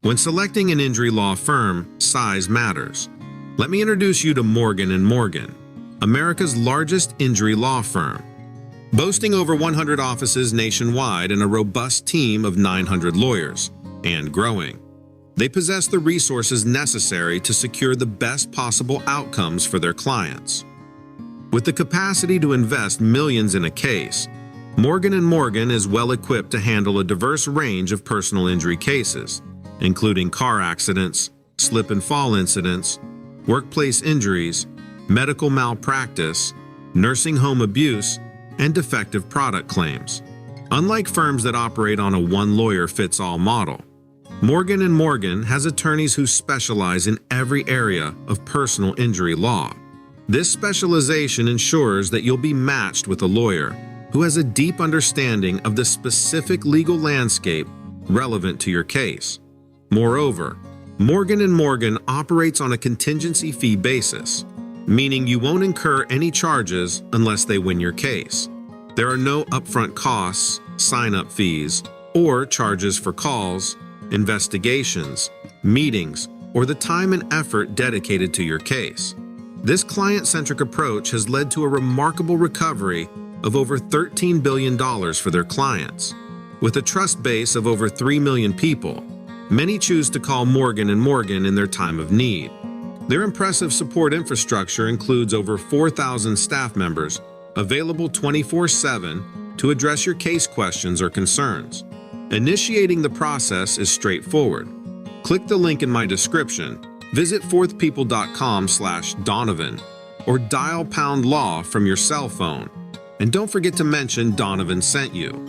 When selecting an injury law firm, size matters. Let me introduce you to Morgan & Morgan, America's largest injury law firm. Boasting over 100 offices nationwide and a robust team of 900 lawyers, and growing. They possess the resources necessary to secure the best possible outcomes for their clients. With the capacity to invest millions in a case, Morgan & Morgan is well equipped to handle a diverse range of personal injury cases, including car accidents, slip and fall incidents, workplace injuries, medical malpractice, nursing home abuse, and defective product claims. Unlike firms that operate on a one-lawyer-fits-all model, Morgan & Morgan has attorneys who specialize in every area of personal injury law. This specialization ensures that you'll be matched with a lawyer who has a deep understanding of the specific legal landscape relevant to your case. Moreover, Morgan & Morgan operates on a contingency fee basis, meaning you won't incur any charges unless they win your case. There are no upfront costs, sign-up fees, or charges for calls, investigations, meetings, or the time and effort dedicated to your case. This client-centric approach has led to a remarkable recovery of over $13 billion for their clients. With a trust base of over 3 million people, many choose to call Morgan & Morgan in their time of need. Their impressive support infrastructure includes over 4,000 staff members available 24/7 to address your case questions or concerns. Initiating the process is straightforward. Click the link in my description, visit fourthpeople.com/Donovan, or dial #law from your cell phone. And don't forget to mention Donovan sent you.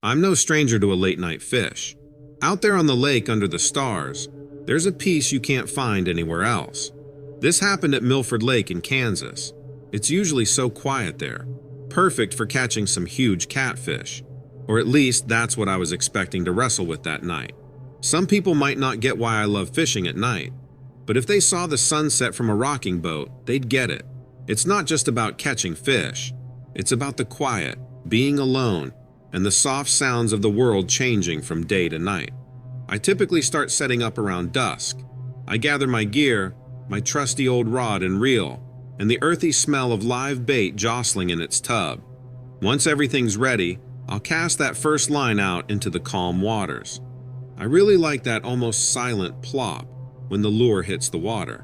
I'm no stranger to a late-night fish. Out there on the lake under the stars, there's a piece you can't find anywhere else. This happened at Milford Lake in Kansas. It's usually so quiet there, perfect for catching some huge catfish. Or at least that's what I was expecting to wrestle with that night. Some people might not get why I love fishing at night, but if they saw the sunset from a rocking boat, they'd get it. It's not just about catching fish. It's about the quiet, being alone, and the soft sounds of the world changing from day to night. I typically start setting up around dusk. I gather my gear, my trusty old rod and reel, and the earthy smell of live bait jostling in its tub. Once everything's ready, I'll cast that first line out into the calm waters. I really like that almost silent plop when the lure hits the water.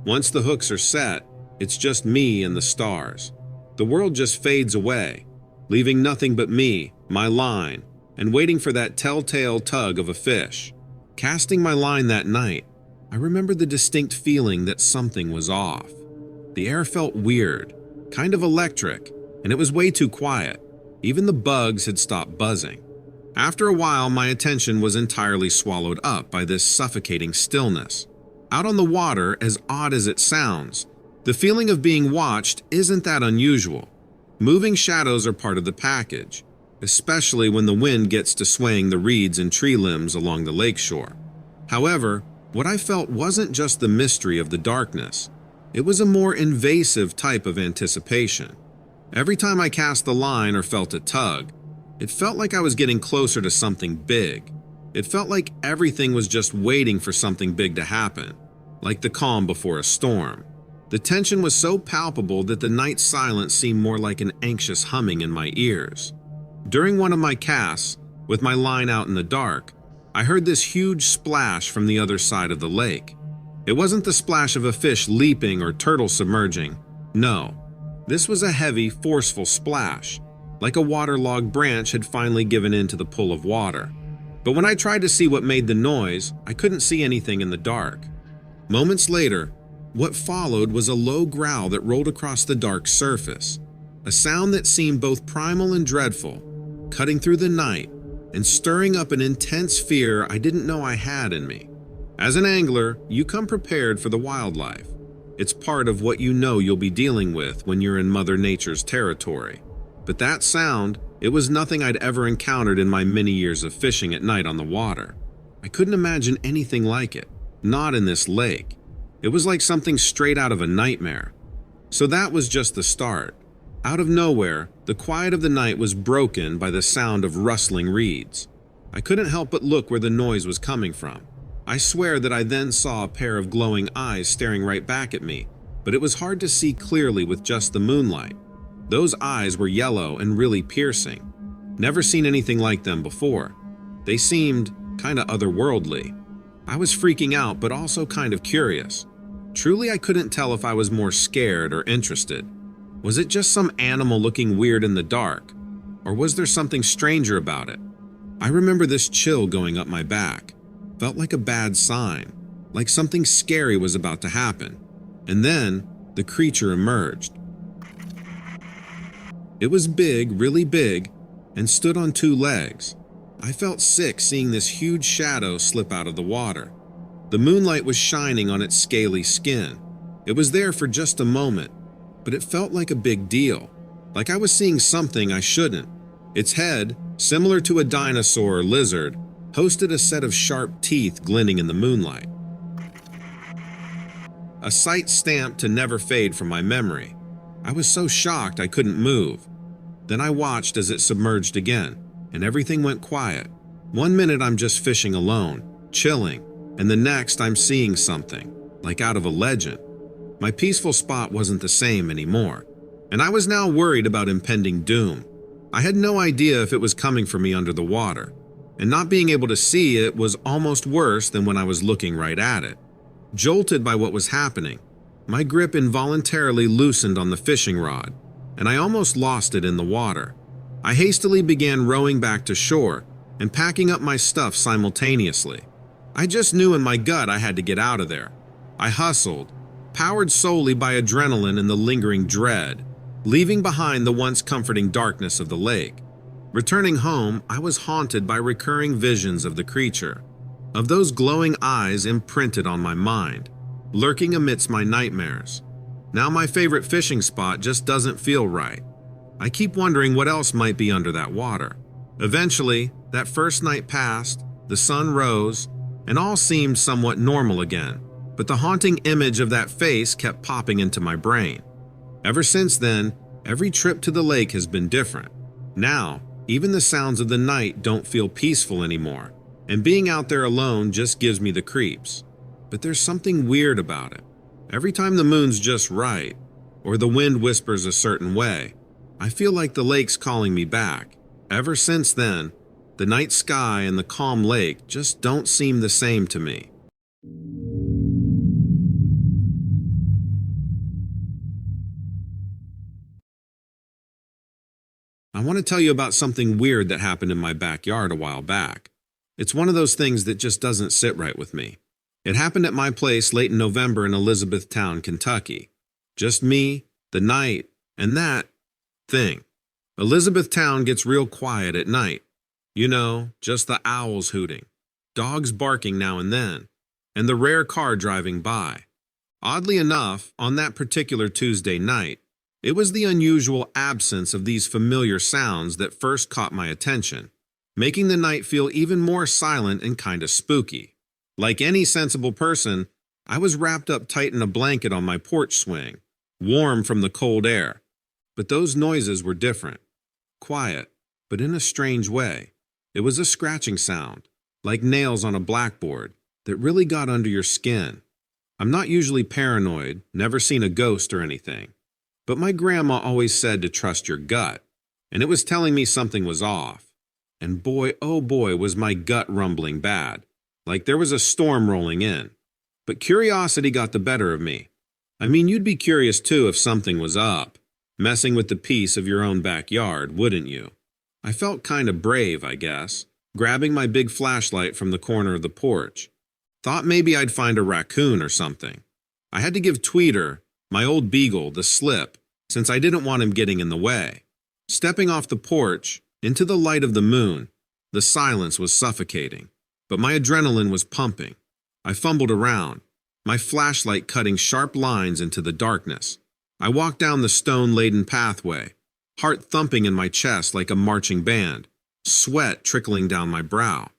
Once the hooks are set, it's just me and the stars. The world just fades away, leaving nothing but me, my line, and waiting for that telltale tug of a fish. Casting my line that night, I remember the distinct feeling that something was off. The air felt weird, kind of electric, and it was way too quiet. Even the bugs had stopped buzzing. After a while, my attention was entirely swallowed up by this suffocating stillness. Out on the water, as odd as it sounds, the feeling of being watched isn't that unusual. Moving shadows are part of the package, especially when the wind gets to swaying the reeds and tree limbs along the lakeshore. However, what I felt wasn't just the mystery of the darkness. It was a more invasive type of anticipation. Every time I cast the line or felt a tug, it felt like I was getting closer to something big. It felt like everything was just waiting for something big to happen, like the calm before a storm. The tension was so palpable that the night silence seemed more like an anxious humming in my ears. During one of my casts, with my line out in the dark, I heard this huge splash from the other side of the lake. It wasn't the splash of a fish leaping or turtle submerging. No, this was a heavy, forceful splash, like a waterlogged branch had finally given in to the pull of water. But when I tried to see what made the noise, I couldn't see anything in the dark. Moments later, what followed was a low growl that rolled across the dark surface, a sound that seemed both primal and dreadful, cutting through the night and stirring up an intense fear I didn't know I had in me. As an angler, you come prepared for the wildlife. It's part of what you know you'll be dealing with when you're in Mother Nature's territory. But that sound, it was nothing I'd ever encountered in my many years of fishing at night on the water. I couldn't imagine anything like it, not in this lake. It was like something straight out of a nightmare. So that was just the start. Out of nowhere, the quiet of the night was broken by the sound of rustling reeds. I couldn't help but look where the noise was coming from. I swear that I then saw a pair of glowing eyes staring right back at me, but it was hard to see clearly with just the moonlight. Those eyes were yellow and really piercing. Never seen anything like them before. They seemed kinda otherworldly. I was freaking out, but also kind of curious. Truly, I couldn't tell if I was more scared or interested. Was it just some animal looking weird in the dark? Or was there something stranger about it? I remember this chill going up my back. Felt like a bad sign, like something scary was about to happen. And then, the creature emerged. It was big, really big, and stood on two legs. I felt sick seeing this huge shadow slip out of the water. The moonlight was shining on its scaly skin. It was there for just a moment, but it felt like a big deal, like I was seeing something I shouldn't. Its head, similar to a dinosaur or lizard, hosted a set of sharp teeth glinting in the moonlight. A sight stamped to never fade from my memory. I was so shocked I couldn't move. Then I watched as it submerged again, and everything went quiet. 1 minute I'm just fishing alone, chilling, and the next I'm seeing something, like out of a legend. My peaceful spot wasn't the same anymore, and I was now worried about impending doom. I had no idea if it was coming for me under the water, and not being able to see it was almost worse than when I was looking right at it. Jolted by what was happening, my grip involuntarily loosened on the fishing rod, and I almost lost it in the water. I hastily began rowing back to shore and packing up my stuff simultaneously. I just knew in my gut I had to get out of there. I hustled, powered solely by adrenaline and the lingering dread, leaving behind the once comforting darkness of the lake. Returning home, I was haunted by recurring visions of the creature, of those glowing eyes imprinted on my mind, lurking amidst my nightmares. Now my favorite fishing spot just doesn't feel right. I keep wondering what else might be under that water. Eventually, that first night passed, the sun rose, and all seemed somewhat normal again, but the haunting image of that face kept popping into my brain. Ever since then, every trip to the lake has been different. Now, even the sounds of the night don't feel peaceful anymore, and being out there alone just gives me the creeps. But there's something weird about it. Every time the moon's just right, or the wind whispers a certain way, I feel like the lake's calling me back. Ever since then, the night sky and the calm lake just don't seem the same to me. I want to tell you about something weird that happened in my backyard a while back. It's one of those things that just doesn't sit right with me. It happened at my place late in November in Elizabethtown, Kentucky. Just me, the night, and that thing. Elizabethtown gets real quiet at night. You know, just the owls hooting, dogs barking now and then, and the rare car driving by. Oddly enough, on that particular Tuesday night, it was the unusual absence of these familiar sounds that first caught my attention, making the night feel even more silent and kinda spooky. Like any sensible person, I was wrapped up tight in a blanket on my porch swing, warm from the cold air. But those noises were different. Quiet, but in a strange way. It was a scratching sound, like nails on a blackboard, that really got under your skin. I'm not usually paranoid, never seen a ghost or anything. But my grandma always said to trust your gut, and it was telling me something was off. And boy, oh boy, was my gut rumbling bad, like there was a storm rolling in. But curiosity got the better of me. I mean, you'd be curious too if something was up, messing with the peace of your own backyard, wouldn't you? I felt kind of brave, I guess, grabbing my big flashlight from the corner of the porch. Thought maybe I'd find a raccoon or something. I had to give Tweeter, my old beagle, the slip, since I didn't want him getting in the way. Stepping off the porch, into the light of the moon, the silence was suffocating, but my adrenaline was pumping. I fumbled around, my flashlight cutting sharp lines into the darkness. I walked down the stone-laden pathway, heart thumping in my chest like a marching band, sweat trickling down my brow.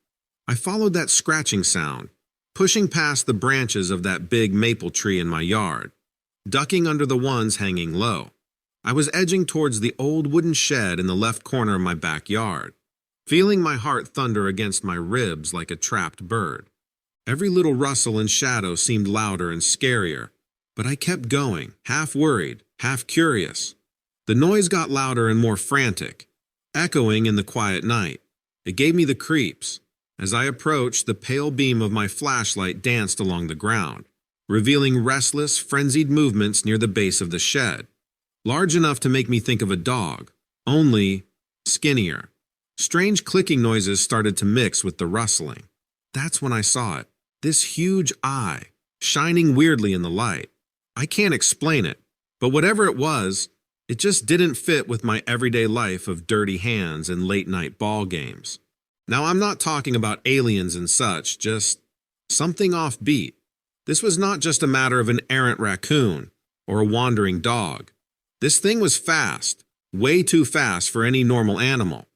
I followed that scratching sound, pushing past the branches of that big maple tree in my yard, ducking under the ones hanging low. I was edging towards the old wooden shed in the left corner of my backyard. feeling my heart thunder against my ribs like a trapped bird. Every little rustle and shadow seemed louder and scarier, but I kept going, half worried, half curious. The noise got louder and more frantic, echoing in the quiet night. It gave me the creeps. As I approached, the pale beam of my flashlight danced along the ground, revealing restless, frenzied movements near the base of the shed, large enough to make me think of a dog, only skinnier. Strange clicking noises started to mix with the rustling. That's when I saw it, this huge eye, shining weirdly in the light. I can't explain it, but whatever it was, it just didn't fit with my everyday life of dirty hands and late-night ball games. Now, I'm not talking about aliens and such, just something offbeat. This was not just a matter of an errant raccoon or a wandering dog. This thing was fast, way too fast for any normal animal.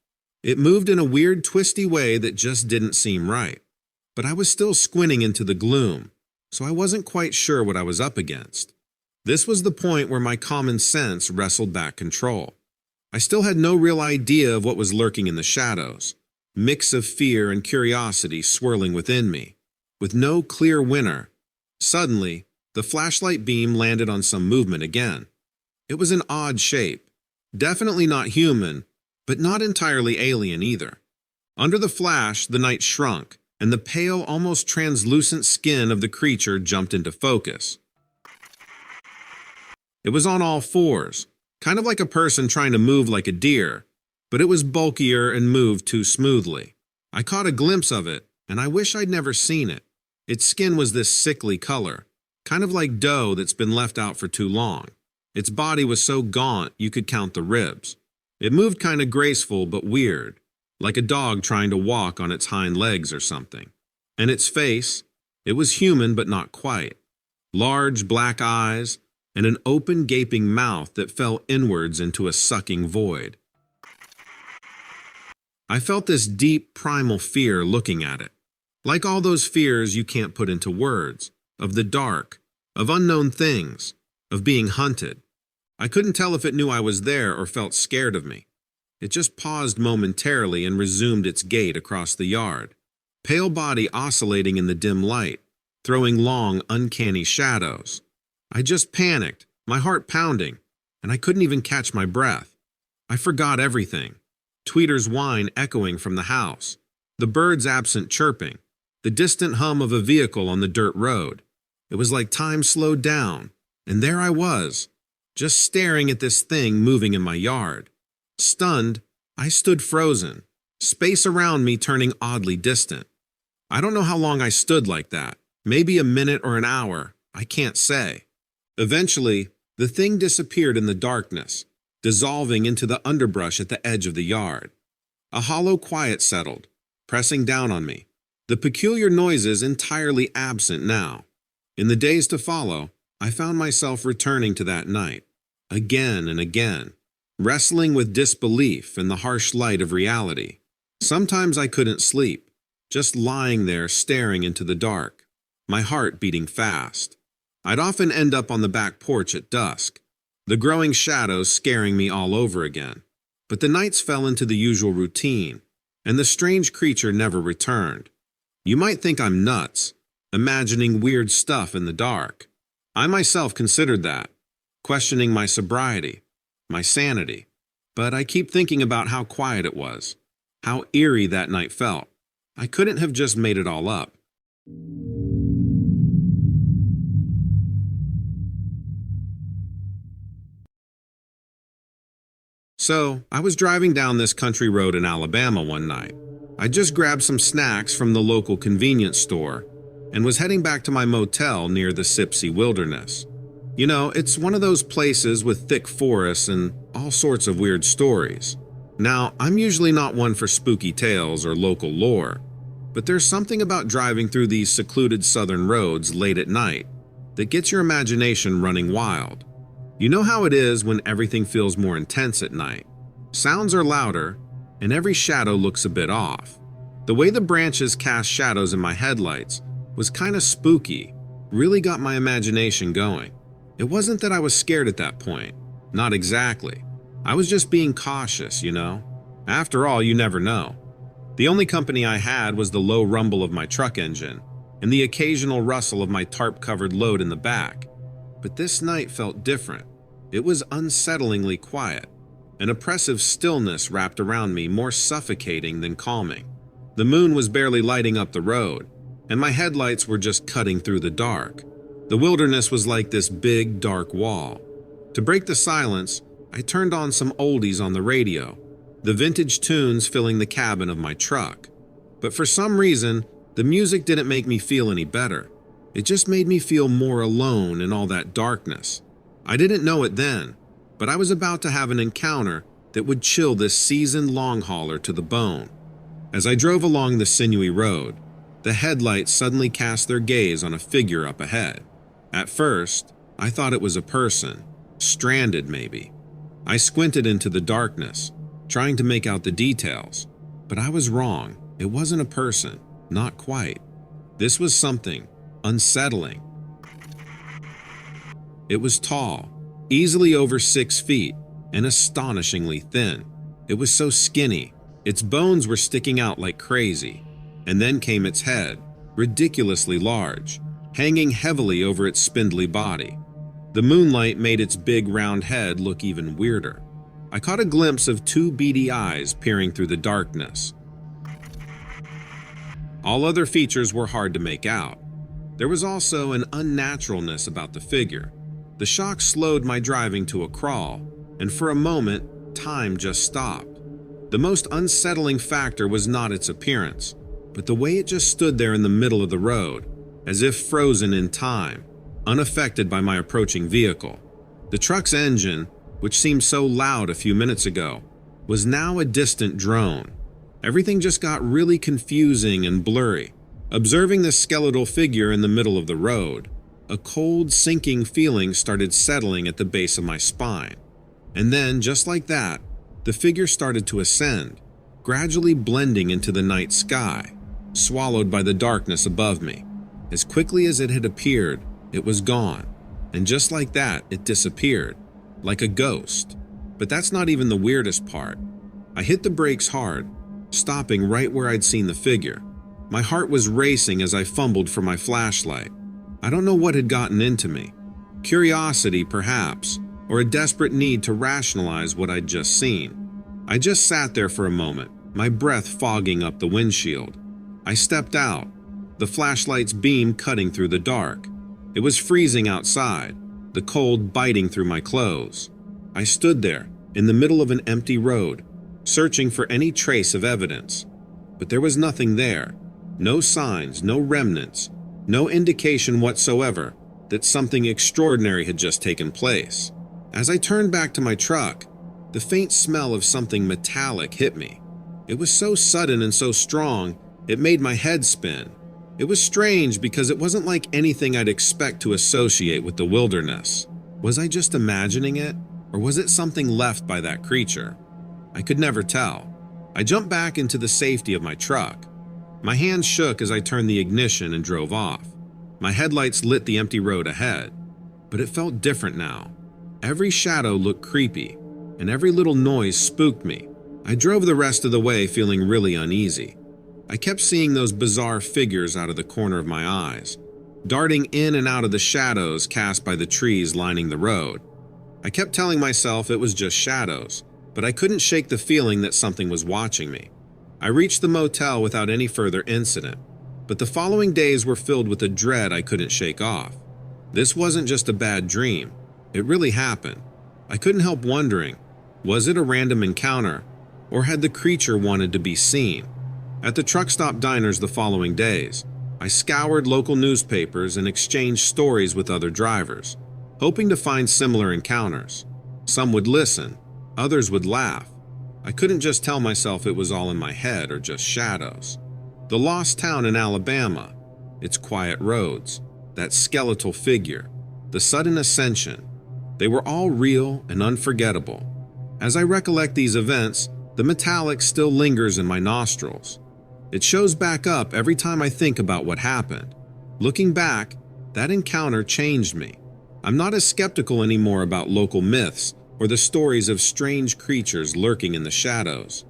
It moved in a weird, twisty way that just didn't seem right. But I was still squinting into the gloom, so I wasn't quite sure what I was up against. This was the point where my common sense wrestled back control. I still had no real idea of what was lurking in the shadows, mix of fear and curiosity swirling within me, with no clear winner. Suddenly, the flashlight beam landed on some movement again. It was an odd shape, definitely not human, but not entirely alien either. Under the flash, the night shrunk, and the pale, almost translucent skin of the creature jumped into focus. It was on all fours, kind of like a person trying to move like a deer, but it was bulkier and moved too smoothly. I caught a glimpse of it, and I wish I'd never seen it. Its skin was this sickly color, kind of like dough that's been left out for too long. Its body was so gaunt you could count the ribs. It moved kind of graceful but weird, like a dog trying to walk on its hind legs or something. And its face, it was human but not quite. Large black eyes, and an open gaping mouth that fell inwards into a sucking void. I felt this deep primal fear looking at it. Like all those fears you can't put into words, of the dark, of unknown things, of being hunted. I couldn't tell if it knew I was there or felt scared of me. It just paused momentarily and resumed its gait across the yard, pale body oscillating in the dim light, throwing long, uncanny shadows. I just panicked, my heart pounding, and I couldn't even catch my breath. I forgot everything. Tweeter's whine echoing from the house, the birds' absent chirping, the distant hum of a vehicle on the dirt road. It was like time slowed down, and there I was, just staring at this thing moving in my yard. Stunned, I stood frozen, space around me turning oddly distant. I don't know how long I stood like that, maybe a minute or an hour, I can't say. Eventually, the thing disappeared in the darkness, dissolving into the underbrush at the edge of the yard. A hollow quiet settled, pressing down on me, the peculiar noises entirely absent now. In the days to follow, I found myself returning to that night, again and again, wrestling with disbelief in the harsh light of reality. Sometimes I couldn't sleep, just lying there staring into the dark, my heart beating fast. I'd often end up on the back porch at dusk, the growing shadows scaring me all over again. But the nights fell into the usual routine, and the strange creature never returned. You might think I'm nuts, imagining weird stuff in the dark. I myself considered that, questioning my sobriety, my sanity. But I keep thinking about how quiet it was, how eerie that night felt. I couldn't have just made it all up. So, I was driving down this country road in Alabama one night. I just grabbed some snacks from the local convenience store and was heading back to my motel near the Sipsey Wilderness. You know, it's one of those places with thick forests and all sorts of weird stories. Now, I'm usually not one for spooky tales or local lore, but there's something about driving through these secluded southern roads late at night that gets your imagination running wild. You know how it is when everything feels more intense at night. Sounds are louder, and every shadow looks a bit off. The way the branches cast shadows in my headlights was kind of spooky, really got my imagination going. It wasn't that I was scared at that point. Not exactly. I was just being cautious, you know. After all, you never know. The only company I had was the low rumble of my truck engine and the occasional rustle of my tarp-covered load in the back. But this night felt different. It was unsettlingly quiet. An oppressive stillness wrapped around me, more suffocating than calming. The moon was barely lighting up the road, and my headlights were just cutting through the dark. The wilderness was like this big, dark wall. To break the silence, I turned on some oldies on the radio, the vintage tunes filling the cabin of my truck. But for some reason, the music didn't make me feel any better. It just made me feel more alone in all that darkness. I didn't know it then, but I was about to have an encounter that would chill this seasoned long hauler to the bone. As I drove along the sinewy road, the headlights suddenly cast their gaze on a figure up ahead. At first, I thought it was a person, stranded maybe. I squinted into the darkness, trying to make out the details, but I was wrong. It wasn't a person, not quite. This was something unsettling. It was tall, easily over 6 feet, and astonishingly thin. It was so skinny, its bones were sticking out like crazy. And then came its head, ridiculously large, hanging heavily over its spindly body. The moonlight made its big round head look even weirder. I caught a glimpse of 2 beady eyes peering through the darkness. All other features were hard to make out. There was also an unnaturalness about the figure. The shock slowed my driving to a crawl, and for a moment, time just stopped. The most unsettling factor was not its appearance, but the way it just stood there in the middle of the road, as if frozen in time, unaffected by my approaching vehicle. The truck's engine, which seemed so loud a few minutes ago, was now a distant drone. Everything just got really confusing and blurry. Observing the skeletal figure in the middle of the road, a cold, sinking feeling started settling at the base of my spine. And then, just like that, the figure started to ascend, gradually blending into the night sky, swallowed by the darkness above me. As quickly as it had appeared, it was gone, and just like that, it disappeared, like a ghost. But that's not even the weirdest part. I hit the brakes hard, stopping right where I'd seen the figure. My heart was racing as I fumbled for my flashlight. I don't know what had gotten into me. Curiosity, perhaps, or a desperate need to rationalize what I'd just seen. I just sat there for a moment, my breath fogging up the windshield. I stepped out, the flashlight's beam cutting through the dark. It was freezing outside, the cold biting through my clothes. I stood there, in the middle of an empty road, searching for any trace of evidence. But there was nothing there. No signs, no remnants, no indication whatsoever that something extraordinary had just taken place. As I turned back to my truck, the faint smell of something metallic hit me. It was so sudden and so strong, it made my head spin. It was strange because it wasn't like anything I'd expect to associate with the wilderness. Was I just imagining it, or was it something left by that creature? I could never tell. I jumped back into the safety of my truck. My hands shook as I turned the ignition and drove off. My headlights lit the empty road ahead, but it felt different now. Every shadow looked creepy, and every little noise spooked me. I drove the rest of the way feeling really uneasy. I kept seeing those bizarre figures out of the corner of my eyes, darting in and out of the shadows cast by the trees lining the road. I kept telling myself it was just shadows, but I couldn't shake the feeling that something was watching me. I reached the motel without any further incident, but the following days were filled with a dread I couldn't shake off. This wasn't just a bad dream. It really happened. I couldn't help wondering, was it a random encounter, or had the creature wanted to be seen? At the truck stop diners the following days, I scoured local newspapers and exchanged stories with other drivers, hoping to find similar encounters. Some would listen, others would laugh. I couldn't just tell myself it was all in my head or just shadows. The lost town in Alabama, its quiet roads, that skeletal figure, the sudden ascension, they were all real and unforgettable. As I recollect these events, the metallic still lingers in my nostrils. It shows back up every time I think about what happened. Looking back, that encounter changed me. I'm not as skeptical anymore about local myths or the stories of strange creatures lurking in the shadows.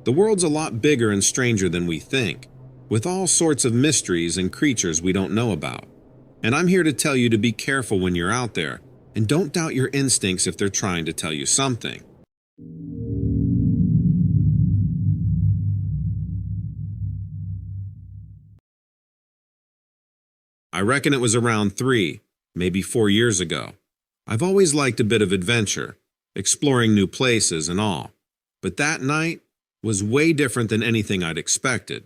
The world's a lot bigger and stranger than we think, with all sorts of mysteries and creatures we don't know about. And I'm here to tell you to be careful when you're out there, and don't doubt your instincts if they're trying to tell you something. I reckon it was around 3, maybe 4 years ago. I've always liked a bit of adventure, exploring new places and all. But that night was way different than anything I'd expected.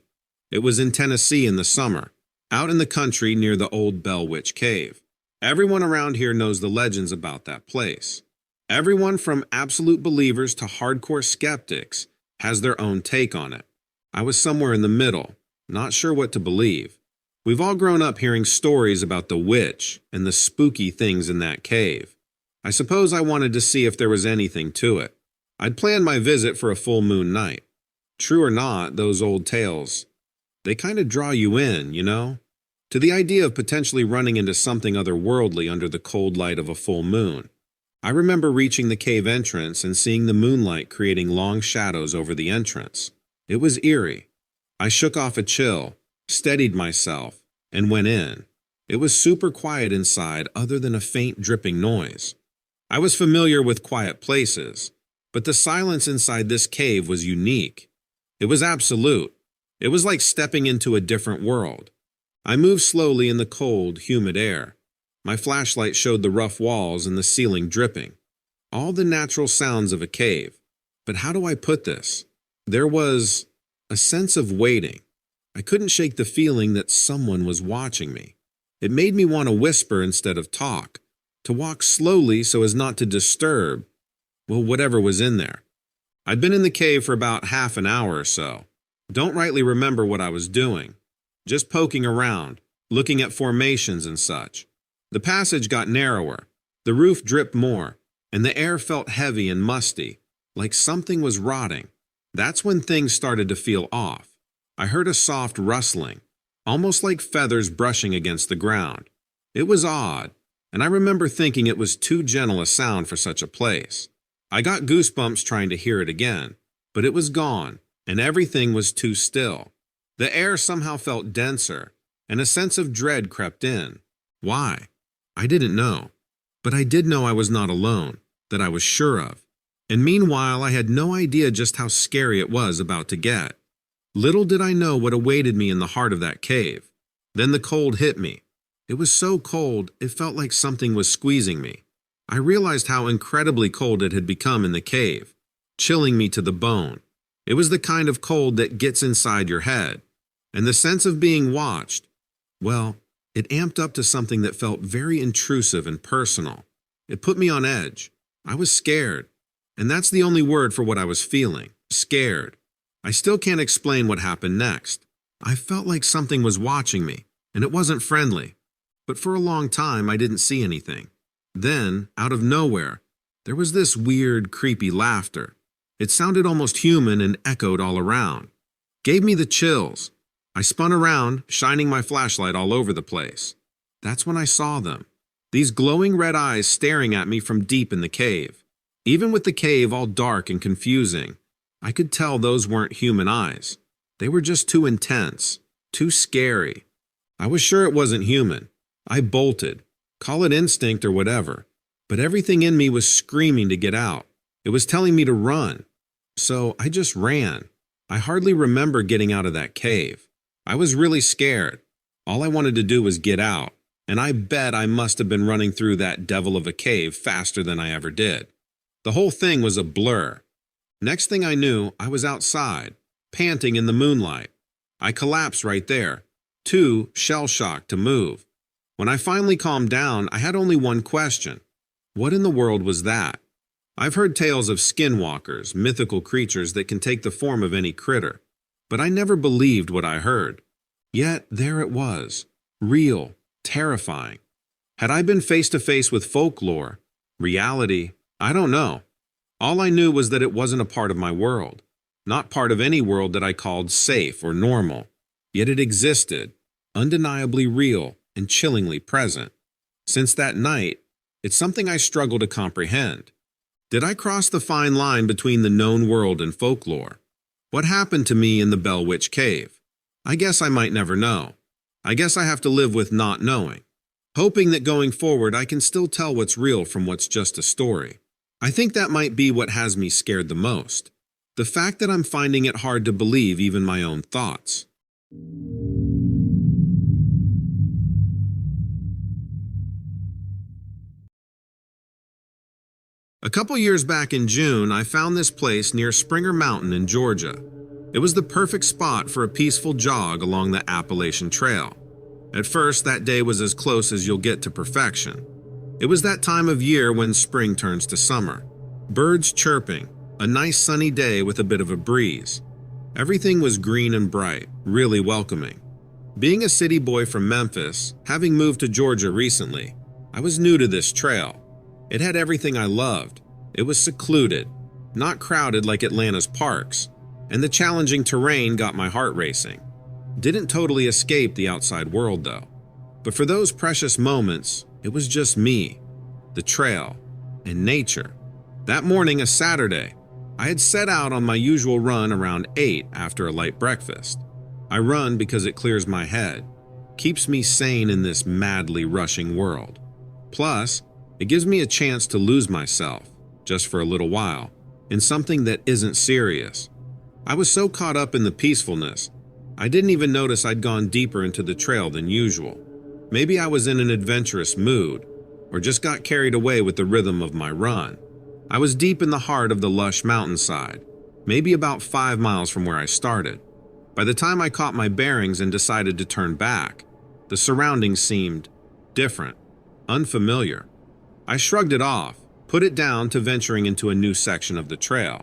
It was in Tennessee in the summer, out in the country near the old Bell Witch Cave. Everyone around here knows the legends about that place. Everyone from absolute believers to hardcore skeptics has their own take on it. I was somewhere in the middle, not sure what to believe. We've all grown up hearing stories about the witch and the spooky things in that cave. I suppose I wanted to see if there was anything to it. I'd planned my visit for a full moon night. True or not, those old tales, they kind of draw you in, to the idea of potentially running into something otherworldly under the cold light of a full moon. I remember reaching the cave entrance and seeing the moonlight creating long shadows over the entrance. It was eerie. I shook off a chill, steadied myself, and went in. It was super quiet inside other than a faint dripping noise. I was familiar with quiet places, but the silence inside this cave was unique. It was absolute. It was like stepping into a different world. I moved slowly in the cold, humid air. My flashlight showed the rough walls and the ceiling dripping. All the natural sounds of a cave. But how do I put this? There was a sense of waiting. I couldn't shake the feeling that someone was watching me. It made me want to whisper instead of talk, to walk slowly so as not to disturb, whatever was in there. I'd been in the cave for about half an hour or so. Don't rightly remember what I was doing. Just poking around, looking at formations and such. The passage got narrower, the roof dripped more, and the air felt heavy and musty, like something was rotting. That's when things started to feel off. I heard a soft rustling, almost like feathers brushing against the ground. It was odd, and I remember thinking it was too gentle a sound for such a place. I got goosebumps trying to hear it again, but it was gone, and everything was too still. The air somehow felt denser, and a sense of dread crept in. Why? I didn't know. But I did know I was not alone, that I was sure of. And meanwhile, I had no idea just how scary it was about to get. Little did I know what awaited me in the heart of that cave. Then the cold hit me. It was so cold, it felt like something was squeezing me. I realized how incredibly cold it had become in the cave, chilling me to the bone. It was the kind of cold that gets inside your head. And the sense of being watched, it amped up to something that felt very intrusive and personal. It put me on edge. I was scared. And that's the only word for what I was feeling, scared. I still can't explain what happened next. I felt like something was watching me, and it wasn't friendly. But for a long time, I didn't see anything. Then, out of nowhere, there was this weird, creepy laughter. It sounded almost human and echoed all around. Gave me the chills. I spun around, shining my flashlight all over the place. That's when I saw them. These glowing red eyes staring at me from deep in the cave. Even with the cave all dark and confusing, I could tell those weren't human eyes. They were just too intense, too scary. I was sure it wasn't human. I bolted. Call it instinct or whatever. But everything in me was screaming to get out. It was telling me to run. So I just ran. I hardly remember getting out of that cave. I was really scared. All I wanted to do was get out. And I bet I must have been running through that devil of a cave faster than I ever did. The whole thing was a blur. Next thing I knew, I was outside, panting in the moonlight. I collapsed right there, too shell-shocked to move. When I finally calmed down, I had only one question. What in the world was that? I've heard tales of skinwalkers, mythical creatures that can take the form of any critter, but I never believed what I heard. Yet there it was, real, terrifying. Had I been face to face with folklore, reality, I don't know. All I knew was that it wasn't a part of my world, not part of any world that I called safe or normal. Yet it existed, undeniably real and chillingly present. Since that night, it's something I struggle to comprehend. Did I cross the fine line between the known world and folklore? What happened to me in the Bell Witch Cave? I guess I might never know. I guess I have to live with not knowing, hoping that going forward I can still tell what's real from what's just a story. I think that might be what has me scared the most. The fact that I'm finding it hard to believe even my own thoughts. A couple years back in June, I found this place near Springer Mountain in Georgia. It was the perfect spot for a peaceful jog along the Appalachian Trail. At first, that day was as close as you'll get to perfection. It was that time of year when spring turns to summer. Birds chirping, a nice sunny day with a bit of a breeze. Everything was green and bright, really welcoming. Being a city boy from Memphis, having moved to Georgia recently, I was new to this trail. It had everything I loved. It was secluded, not crowded like Atlanta's parks, and the challenging terrain got my heart racing. Didn't totally escape the outside world though. But for those precious moments, it was just me, the trail, and nature. That morning, a Saturday, I had set out on my usual run around 8 after a light breakfast. I run because it clears my head, keeps me sane in this madly rushing world. Plus, it gives me a chance to lose myself, just for a little while, in something that isn't serious. I was so caught up in the peacefulness, I didn't even notice I'd gone deeper into the trail than usual. Maybe I was in an adventurous mood, or just got carried away with the rhythm of my run. I was deep in the heart of the lush mountainside, maybe about 5 miles from where I started. By the time I caught my bearings and decided to turn back, the surroundings seemed different, unfamiliar. I shrugged it off, put it down to venturing into a new section of the trail.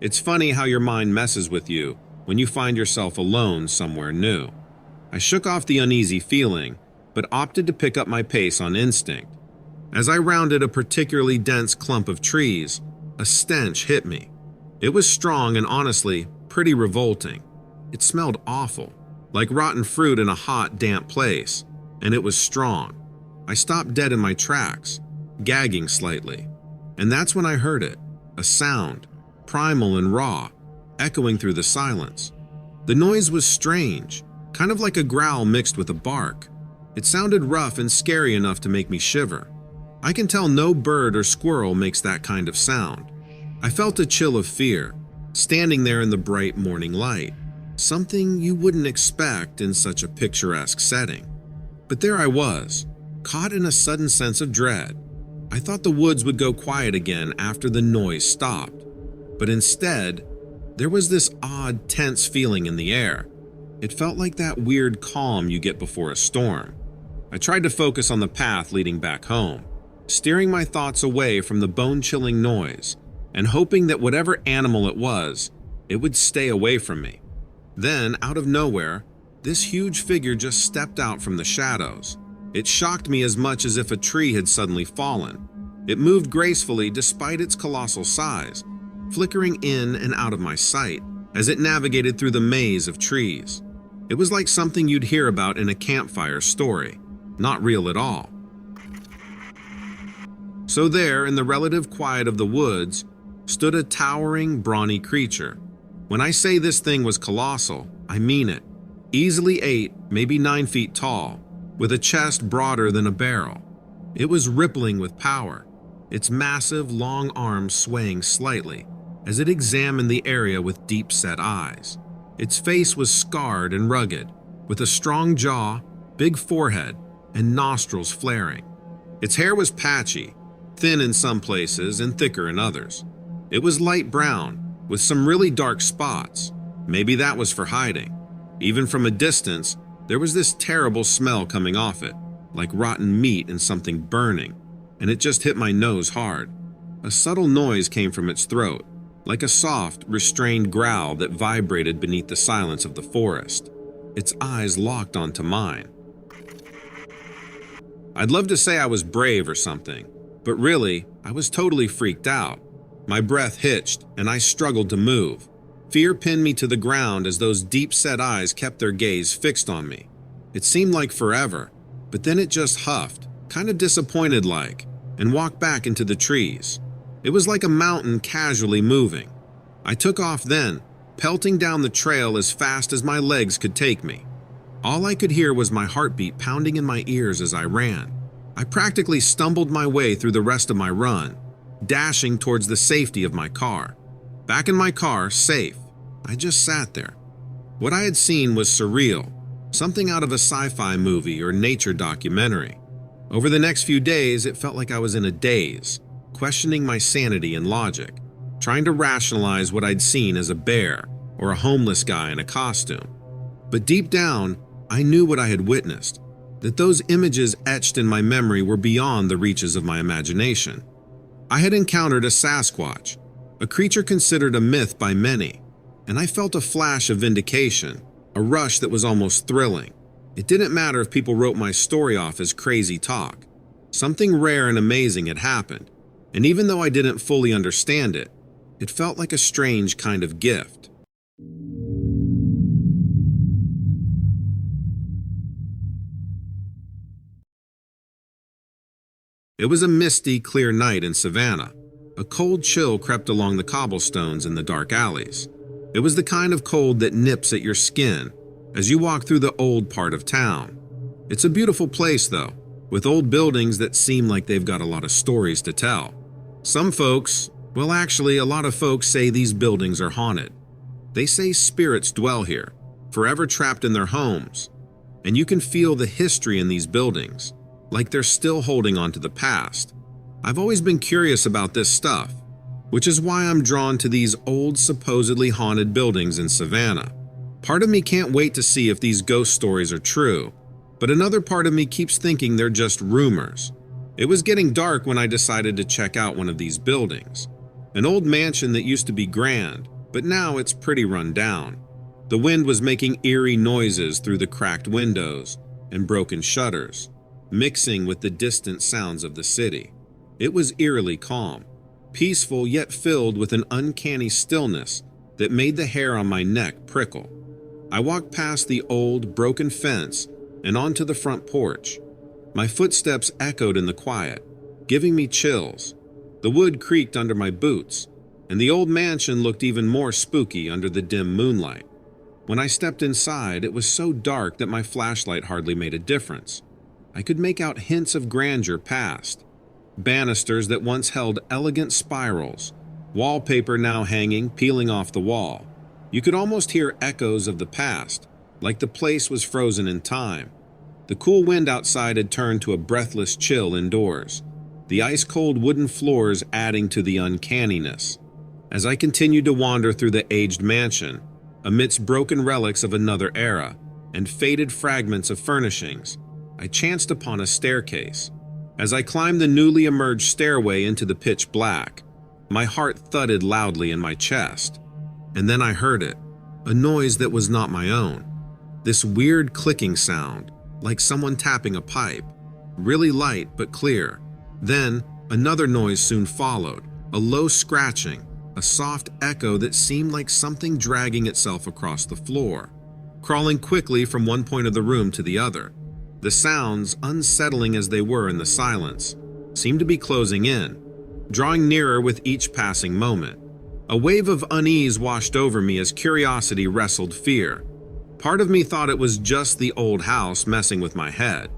It's funny how your mind messes with you when you find yourself alone somewhere new. I shook off the uneasy feeling, but opted to pick up my pace on instinct. As I rounded a particularly dense clump of trees, a stench hit me. It was strong and honestly pretty revolting. It smelled awful, like rotten fruit in a hot, damp place, and it was strong. I stopped dead in my tracks, gagging slightly. And that's when I heard it, a sound, primal and raw, echoing through the silence. The noise was strange, kind of like a growl mixed with a bark. It sounded rough and scary enough to make me shiver. I can tell no bird or squirrel makes that kind of sound. I felt a chill of fear, standing there in the bright morning light, something you wouldn't expect in such a picturesque setting. But there I was, caught in a sudden sense of dread. I thought the woods would go quiet again after the noise stopped, but instead, there was this odd, tense feeling in the air. It felt like that weird calm you get before a storm. I tried to focus on the path leading back home, steering my thoughts away from the bone-chilling noise and hoping that whatever animal it was, it would stay away from me. Then, out of nowhere, this huge figure just stepped out from the shadows. It shocked me as much as if a tree had suddenly fallen. It moved gracefully despite its colossal size, flickering in and out of my sight as it navigated through the maze of trees. It was like something you'd hear about in a campfire story, not real at all. So there, in the relative quiet of the woods, stood a towering, brawny creature. When I say this thing was colossal, I mean it. Easily 8, maybe 9 feet tall, with a chest broader than a barrel. It was rippling with power, its massive, long arms swaying slightly as it examined the area with deep-set eyes. Its face was scarred and rugged, with a strong jaw, big forehead, and nostrils flaring. Its hair was patchy, thin in some places and thicker in others. It was light brown, with some really dark spots. Maybe that was for hiding. Even from a distance, there was this terrible smell coming off it, like rotten meat and something burning, and it just hit my nose hard. A subtle noise came from its throat, like a soft, restrained growl that vibrated beneath the silence of the forest. Its eyes locked onto mine. I'd love to say I was brave or something, but really, I was totally freaked out. My breath hitched, and I struggled to move. Fear pinned me to the ground as those deep-set eyes kept their gaze fixed on me. It seemed like forever, but then it just huffed, kind of disappointed-like, and walked back into the trees. It was like a mountain casually moving. I took off then, pelting down the trail as fast as my legs could take me. All I could hear was my heartbeat pounding in my ears as I ran. I practically stumbled my way through the rest of my run, dashing towards the safety of my car. Back in my car, safe, I just sat there. What I had seen was surreal, something out of a sci-fi movie or nature documentary. Over the next few days, it felt like I was in a daze, questioning my sanity and logic, trying to rationalize what I'd seen as a bear or a homeless guy in a costume. But deep down, I knew what I had witnessed, that those images etched in my memory were beyond the reaches of my imagination. I had encountered a Sasquatch, a creature considered a myth by many, and I felt a flash of vindication, a rush that was almost thrilling. It didn't matter if people wrote my story off as crazy talk. Something rare and amazing had happened, and even though I didn't fully understand it, it felt like a strange kind of gift. It was a misty, clear night in Savannah. A cold chill crept along the cobblestones in the dark alleys. It was the kind of cold that nips at your skin as you walk through the old part of town. It's a beautiful place, though, with old buildings that seem like they've got a lot of stories to tell. Some folks, well, actually, a lot of folks say these buildings are haunted. They say spirits dwell here, forever trapped in their homes, and you can feel the history in these buildings, like they're still holding on to the past. I've always been curious about this stuff, which is why I'm drawn to these old, supposedly haunted buildings in Savannah. Part of me can't wait to see if these ghost stories are true, but another part of me keeps thinking they're just rumors. It was getting dark when I decided to check out one of these buildings. An old mansion that used to be grand, but now it's pretty run down. The wind was making eerie noises through the cracked windows and broken shutters, mixing with the distant sounds of the city. It was eerily calm, peaceful yet filled with an uncanny stillness that made the hair on my neck prickle. I walked past the old, broken fence and onto the front porch. My footsteps echoed in the quiet, giving me chills. The wood creaked under my boots, and the old mansion looked even more spooky under the dim moonlight. When I stepped inside, it was so dark that my flashlight hardly made a difference. I could make out hints of grandeur past. Banisters that once held elegant spirals, wallpaper now hanging, peeling off the wall. You could almost hear echoes of the past, like the place was frozen in time. The cool wind outside had turned to a breathless chill indoors, the ice-cold wooden floors adding to the uncanniness. As I continued to wander through the aged mansion, amidst broken relics of another era and faded fragments of furnishings, I chanced upon a staircase. As I climbed the newly emerged stairway into the pitch black, my heart thudded loudly in my chest. And then I heard it, a noise that was not my own. This weird clicking sound, like someone tapping a pipe, really light but clear. Then, another noise soon followed, a low scratching, a soft echo that seemed like something dragging itself across the floor, crawling quickly from one point of the room to the other. The sounds, unsettling as they were in the silence, seemed to be closing in, drawing nearer with each passing moment. A wave of unease washed over me as curiosity wrestled fear. Part of me thought it was just the old house messing with my head,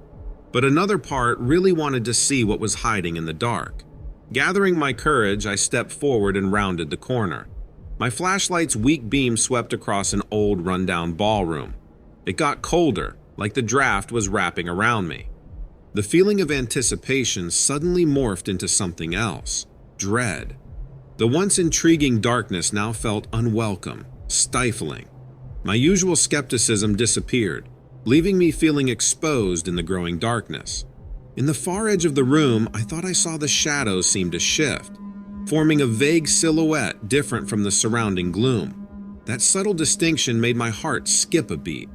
but another part really wanted to see what was hiding in the dark. Gathering my courage, I stepped forward and rounded the corner. My flashlight's weak beam swept across an old, rundown ballroom. It got colder, like the draft was wrapping around me. The feeling of anticipation suddenly morphed into something else, dread. The once intriguing darkness now felt unwelcome, stifling. My usual skepticism disappeared, leaving me feeling exposed in the growing darkness. In the far edge of the room, I thought I saw the shadows seem to shift, forming a vague silhouette different from the surrounding gloom. That subtle distinction made my heart skip a beat.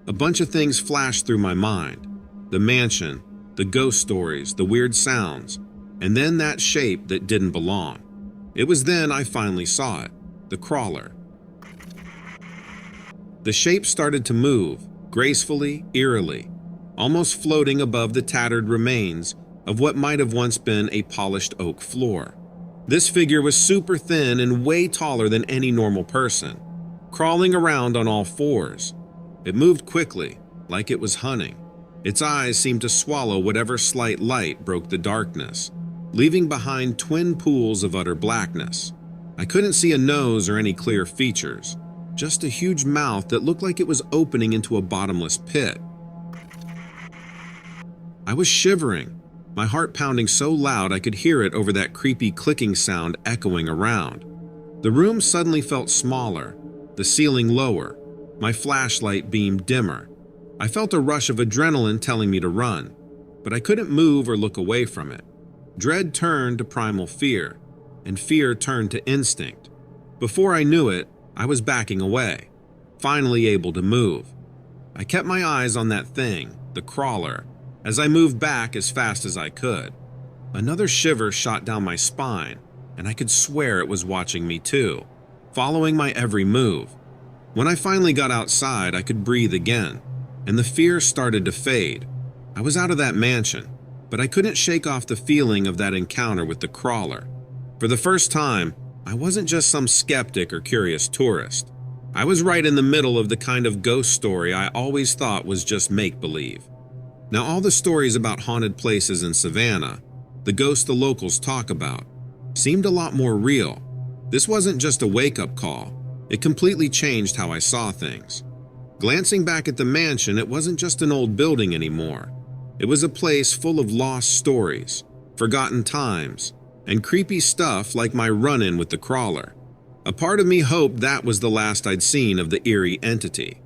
A bunch of things flashed through my mind. The mansion, the ghost stories, the weird sounds, and then that shape that didn't belong. It was then I finally saw it, the crawler. The shape started to move, gracefully, eerily, almost floating above the tattered remains of what might have once been a polished oak floor. This figure was super thin and way taller than any normal person. crawling around on all fours. It moved quickly, like it was hunting. Its eyes seemed to swallow whatever slight light broke the darkness, leaving behind twin pools of utter blackness. I couldn't see a nose or any clear features, just a huge mouth that looked like it was opening into a bottomless pit. I was shivering, my heart pounding so loud I could hear it over that creepy clicking sound echoing around. The room suddenly felt smaller, the ceiling lower, my flashlight beamed dimmer. I felt a rush of adrenaline telling me to run, but I couldn't move or look away from it. Dread turned to primal fear, and fear turned to instinct. Before I knew it, I was backing away, finally able to move. I kept my eyes on that thing, the crawler, as I moved back as fast as I could. Another shiver shot down my spine, and I could swear it was watching me too, following my every move. When I finally got outside, I could breathe again, and the fear started to fade. I was out of that mansion, but I couldn't shake off the feeling of that encounter with the crawler. For the first time, I wasn't just some skeptic or curious tourist. I was right in the middle of the kind of ghost story I always thought was just make-believe. Now, all the stories about haunted places in Savannah, the ghosts the locals talk about, seemed a lot more real. This wasn't just a wake-up call. It completely changed how I saw things. Glancing back at the mansion, it wasn't just an old building anymore. It was a place full of lost stories, forgotten times, and creepy stuff like my run-in with the crawler. A part of me hoped that was the last I'd seen of the eerie entity.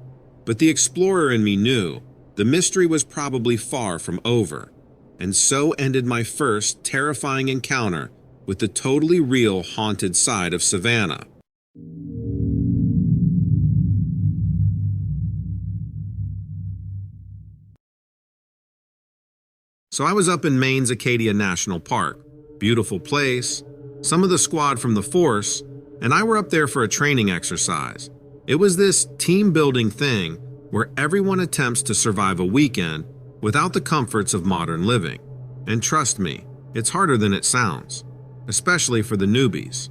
But the explorer in me knew the mystery was probably far from over, and so ended my first terrifying encounter with the totally real haunted side of Savannah. So I was up in Maine's Acadia National Park. Beautiful place. Some of the squad from the force, and I were up there for a training exercise. It was this team-building thing where everyone attempts to survive a weekend without the comforts of modern living. And trust me, it's harder than it sounds, especially for the newbies.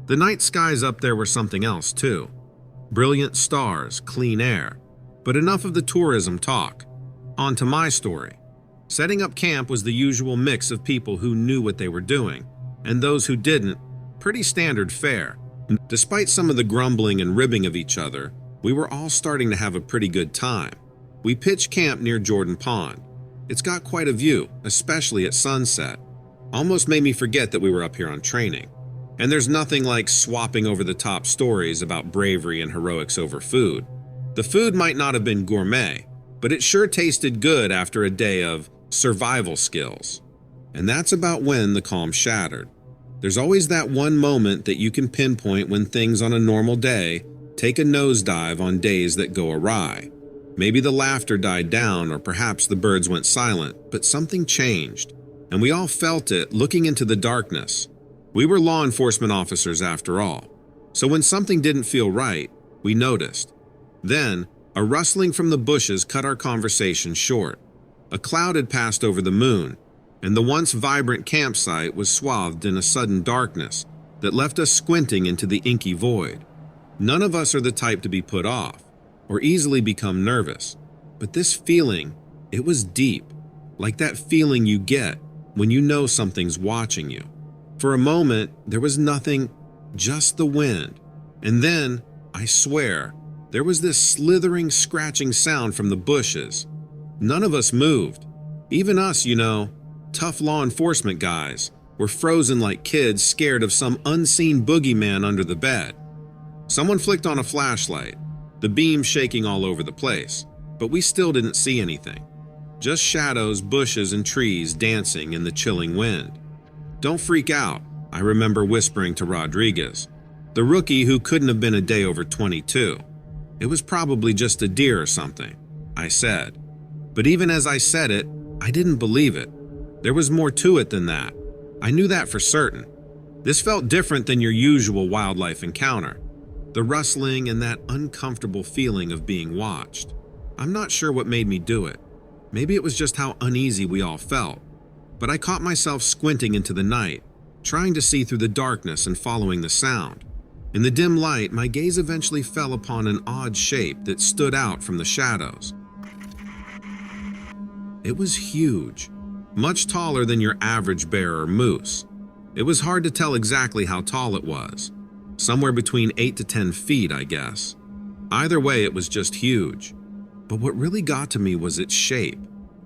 The night skies up there were something else too. Brilliant stars, clean air. But enough of the tourism talk. On to my story. Setting up camp was the usual mix of people who knew what they were doing, and those who didn't. Pretty standard fare. Despite some of the grumbling and ribbing of each other, we were all starting to have a pretty good time. We pitched camp near Jordan Pond. It's got quite a view, especially at sunset. Almost made me forget that we were up here on training. And there's nothing like swapping over the top stories about bravery and heroics over food. The food might not have been gourmet, but it sure tasted good after a day of survival skills. And that's about when the calm shattered. There's always that one moment that you can pinpoint when things on a normal day take a nosedive on days that go awry. Maybe the laughter died down, or perhaps the birds went silent, but something changed, and we all felt it looking into the darkness. We were law enforcement officers after all, so when something didn't feel right, we noticed. Then, a rustling from the bushes cut our conversation short. A cloud had passed over the moon, and the once vibrant campsite was swathed in a sudden darkness that left us squinting into the inky void. None of us are the type to be put off, or easily become nervous, but this feeling, it was deep, like that feeling you get when you know something's watching you. For a moment, there was nothing, just the wind, and then, I swear, there was this slithering, scratching sound from the bushes. None of us moved. Even us, tough law enforcement guys, were frozen like kids scared of some unseen boogeyman under the bed. Someone flicked on a flashlight, the beam shaking all over the place, but we still didn't see anything. Just shadows, bushes, and trees dancing in the chilling wind. "Don't freak out," I remember whispering to Rodriguez, the rookie who couldn't have been a day over 22. "It was probably just a deer or something," I said. But even as I said it, I didn't believe it. There was more to it than that. I knew that for certain. This felt different than your usual wildlife encounter. The rustling and that uncomfortable feeling of being watched. I'm not sure what made me do it. Maybe it was just how uneasy we all felt. But I caught myself squinting into the night, trying to see through the darkness and following the sound. In the dim light, my gaze eventually fell upon an odd shape that stood out from the shadows. It was huge, much taller than your average bear or moose. It was hard to tell exactly how tall it was, somewhere between 8 to 10 feet, I guess. Either way, it was just huge. But what really got to me was its shape.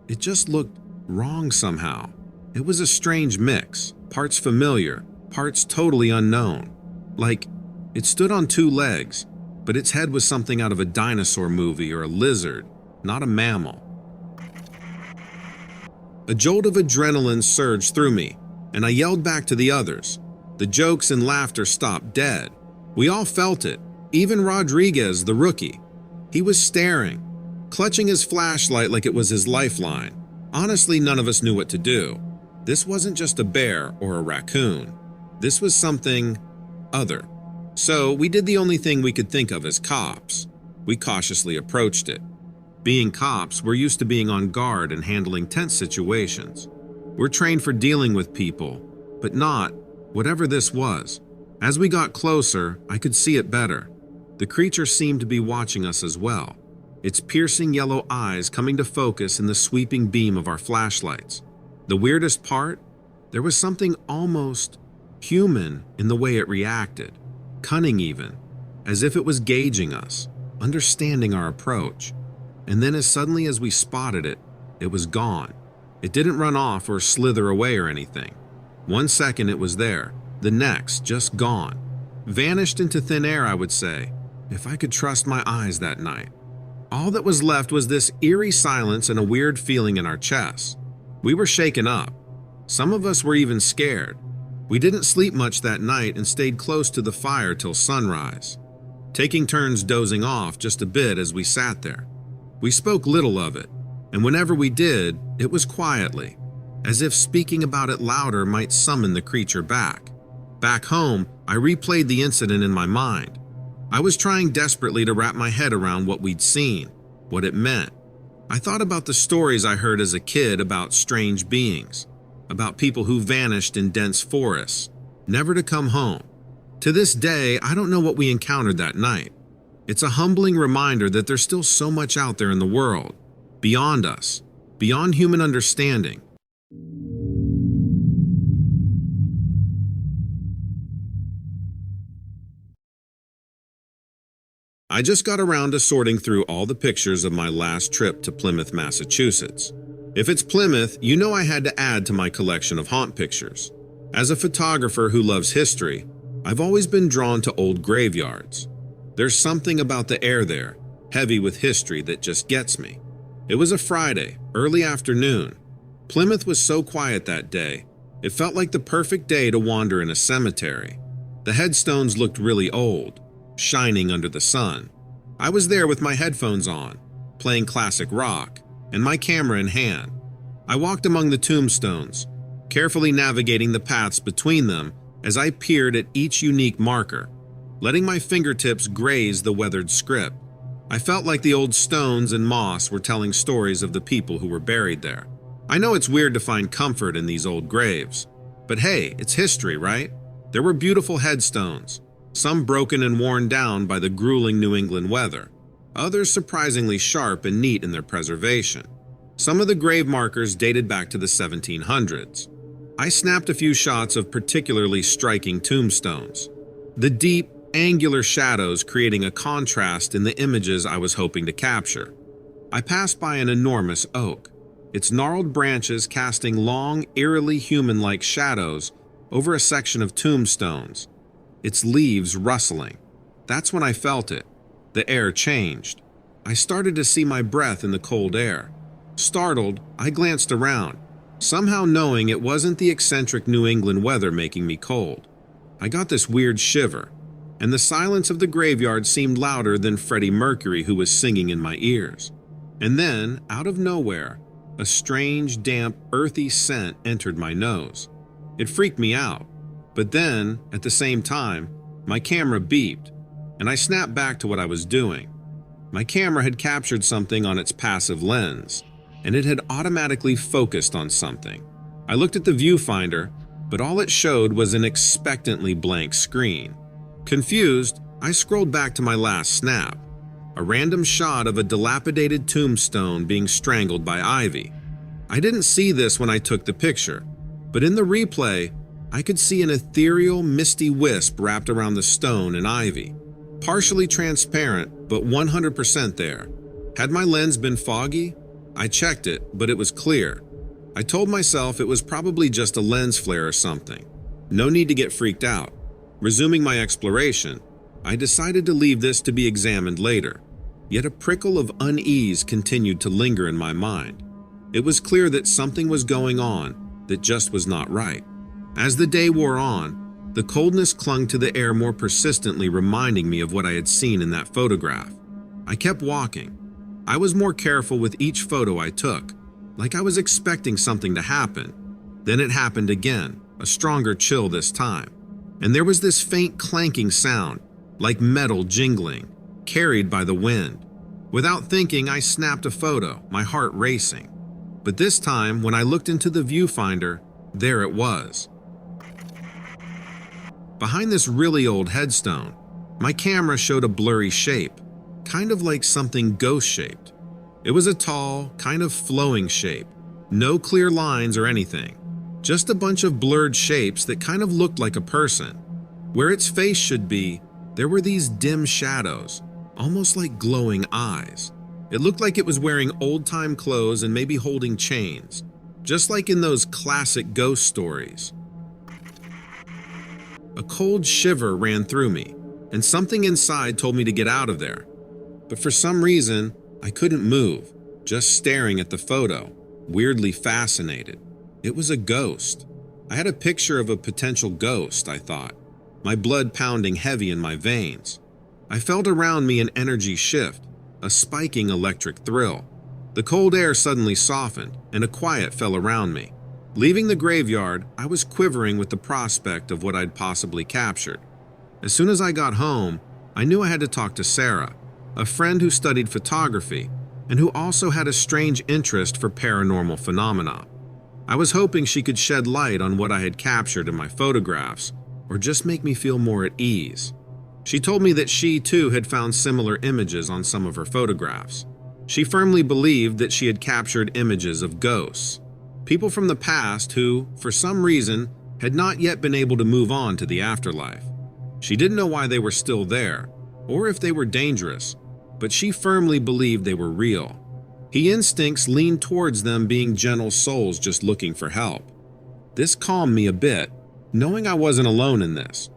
It just looked wrong somehow. It was a strange mix, parts familiar, parts totally unknown. Like, it stood on two legs, but its head was something out of a dinosaur movie or a lizard, not a mammal. A jolt of adrenaline surged through me, and I yelled back to the others. The jokes and laughter stopped dead. We all felt it, even Rodriguez, the rookie. He was staring, clutching his flashlight like it was his lifeline. Honestly, none of us knew what to do. This wasn't just a bear or a raccoon. This was something other. So we did the only thing we could think of as cops. We cautiously approached it. Being cops, we're used to being on guard and handling tense situations. We're trained for dealing with people, but not whatever this was. As we got closer, I could see it better. The creature seemed to be watching us as well, its piercing yellow eyes coming to focus in the sweeping beam of our flashlights. The weirdest part? There was something almost human in the way it reacted, cunning even, as if it was gauging us, understanding our approach. And then as suddenly as we spotted it, it was gone. It didn't run off or slither away or anything. 1 second it was there, the next just gone. Vanished into thin air, I would say, if I could trust my eyes that night. All that was left was this eerie silence and a weird feeling in our chests. We were shaken up. Some of us were even scared. We didn't sleep much that night and stayed close to the fire till sunrise, taking turns dozing off just a bit as we sat there. We spoke little of it, and whenever we did, it was quietly, as if speaking about it louder might summon the creature back. Back home, I replayed the incident in my mind. I was trying desperately to wrap my head around what we'd seen, what it meant. I thought about the stories I heard as a kid about strange beings, about people who vanished in dense forests, never to come home. To this day, I don't know what we encountered that night. It's a humbling reminder that there's still so much out there in the world, beyond us, beyond human understanding. I just got around to sorting through all the pictures of my last trip to Plymouth, Massachusetts. If it's Plymouth, you know I had to add to my collection of haunt pictures. As a photographer who loves history, I've always been drawn to old graveyards. There's something about the air there, heavy with history, that just gets me. It was a Friday, early afternoon. Plymouth was so quiet that day, it felt like the perfect day to wander in a cemetery. The headstones looked really old, shining under the sun. I was there with my headphones on, playing classic rock, and my camera in hand. I walked among the tombstones, carefully navigating the paths between them as I peered at each unique marker, letting my fingertips graze the weathered script. I felt like the old stones and moss were telling stories of the people who were buried there. I know it's weird to find comfort in these old graves, but hey, it's history, right? There were beautiful headstones, some broken and worn down by the grueling New England weather, others surprisingly sharp and neat in their preservation. Some of the grave markers dated back to the 1700s. I snapped a few shots of particularly striking tombstones, the deep, angular shadows creating a contrast in the images I was hoping to capture. I passed by an enormous oak, its gnarled branches casting long, eerily human-like shadows over a section of tombstones, its leaves rustling. That's when I felt it. The air changed. I started to see my breath in the cold air. Startled, I glanced around, somehow knowing it wasn't the eccentric New England weather making me cold. I got this weird shiver, and the silence of the graveyard seemed louder than Freddie Mercury, who was singing in my ears. And then, out of nowhere, a strange, damp, earthy scent entered my nose. It freaked me out, but then, at the same time, my camera beeped, and I snapped back to what I was doing. My camera had captured something on its passive lens, and it had automatically focused on something. I looked at the viewfinder, but all it showed was an expectantly blank screen. Confused, I scrolled back to my last snap, a random shot of a dilapidated tombstone being strangled by ivy. I didn't see this when I took the picture, but in the replay, I could see an ethereal, misty wisp wrapped around the stone and ivy, partially transparent, but 100% there. Had my lens been foggy? I checked it, but it was clear. I told myself it was probably just a lens flare or something. No need to get freaked out. Resuming my exploration, I decided to leave this to be examined later. Yet a prickle of unease continued to linger in my mind. It was clear that something was going on that just was not right. As the day wore on, the coldness clung to the air more persistently, reminding me of what I had seen in that photograph. I kept walking. I was more careful with each photo I took, like I was expecting something to happen. Then it happened again, a stronger chill this time. And there was this faint clanking sound, like metal jingling, carried by the wind. Without thinking, I snapped a photo, my heart racing. But this time, when I looked into the viewfinder, there it was. Behind this really old headstone, my camera showed a blurry shape, kind of like something ghost-shaped. It was a tall, kind of flowing shape, no clear lines or anything, just a bunch of blurred shapes that kind of looked like a person. Where its face should be, there were these dim shadows, almost like glowing eyes. It looked like it was wearing old-time clothes and maybe holding chains, just like in those classic ghost stories. A cold shiver ran through me, and something inside told me to get out of there. But for some reason, I couldn't move, just staring at the photo, weirdly fascinated. It was a ghost. I had a picture of a potential ghost, I thought, my blood pounding heavy in my veins. I felt around me an energy shift, a spiking electric thrill. The cold air suddenly softened, and a quiet fell around me. Leaving the graveyard, I was quivering with the prospect of what I'd possibly captured. As soon as I got home, I knew I had to talk to Sarah, a friend who studied photography and who also had a strange interest for paranormal phenomena. I was hoping she could shed light on what I had captured in my photographs, or just make me feel more at ease. She told me that she too had found similar images on some of her photographs. She firmly believed that she had captured images of ghosts, people from the past who, for some reason, had not yet been able to move on to the afterlife. She didn't know why they were still there, or if they were dangerous, but she firmly believed they were real. Her instincts leaned towards them being gentle souls just looking for help. This calmed me a bit, knowing I wasn't alone in this.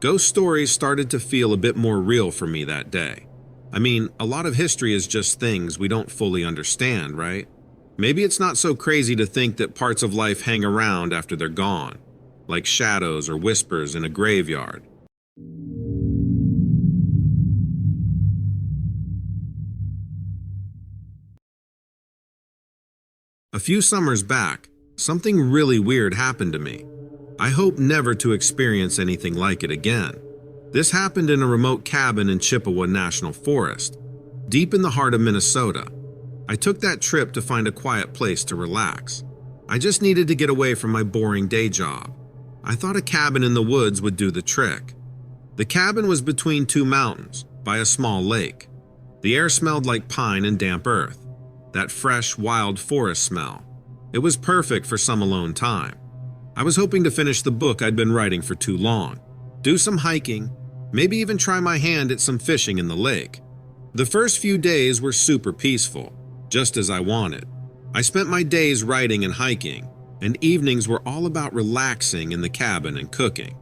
Ghost stories started to feel a bit more real for me that day. I mean, a lot of history is just things we don't fully understand, right? Maybe it's not so crazy to think that parts of life hang around after they're gone, like shadows or whispers in a graveyard. A few summers back, something really weird happened to me. I hope never to experience anything like it again. This happened in a remote cabin in Chippewa National Forest, deep in the heart of Minnesota. I took that trip to find a quiet place to relax. I just needed to get away from my boring day job. I thought a cabin in the woods would do the trick. The cabin was between two mountains, by a small lake. The air smelled like pine and damp earth, that fresh, wild forest smell. It was perfect for some alone time. I was hoping to finish the book I'd been writing for too long, do some hiking, maybe even try my hand at some fishing in the lake. The first few days were super peaceful, just as I wanted. I spent my days writing and hiking, and evenings were all about relaxing in the cabin and cooking.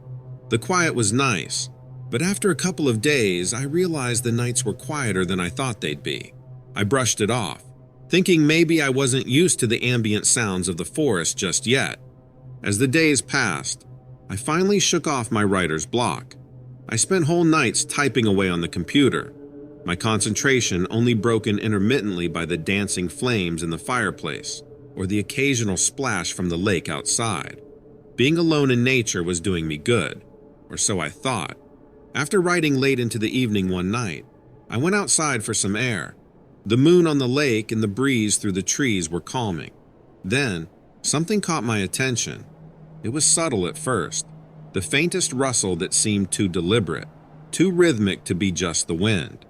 The quiet was nice, but after a couple of days, I realized the nights were quieter than I thought they'd be. I brushed it off, thinking maybe I wasn't used to the ambient sounds of the forest just yet. As the days passed, I finally shook off my writer's block. I spent whole nights typing away on the computer, my concentration only broken intermittently by the dancing flames in the fireplace or the occasional splash from the lake outside. Being alone in nature was doing me good, or so I thought. After writing late into the evening one night, I went outside for some air. The moon on the lake and the breeze through the trees were calming. Then, something caught my attention. It was subtle at first, the faintest rustle that seemed too deliberate. too rhythmic to be just the wind.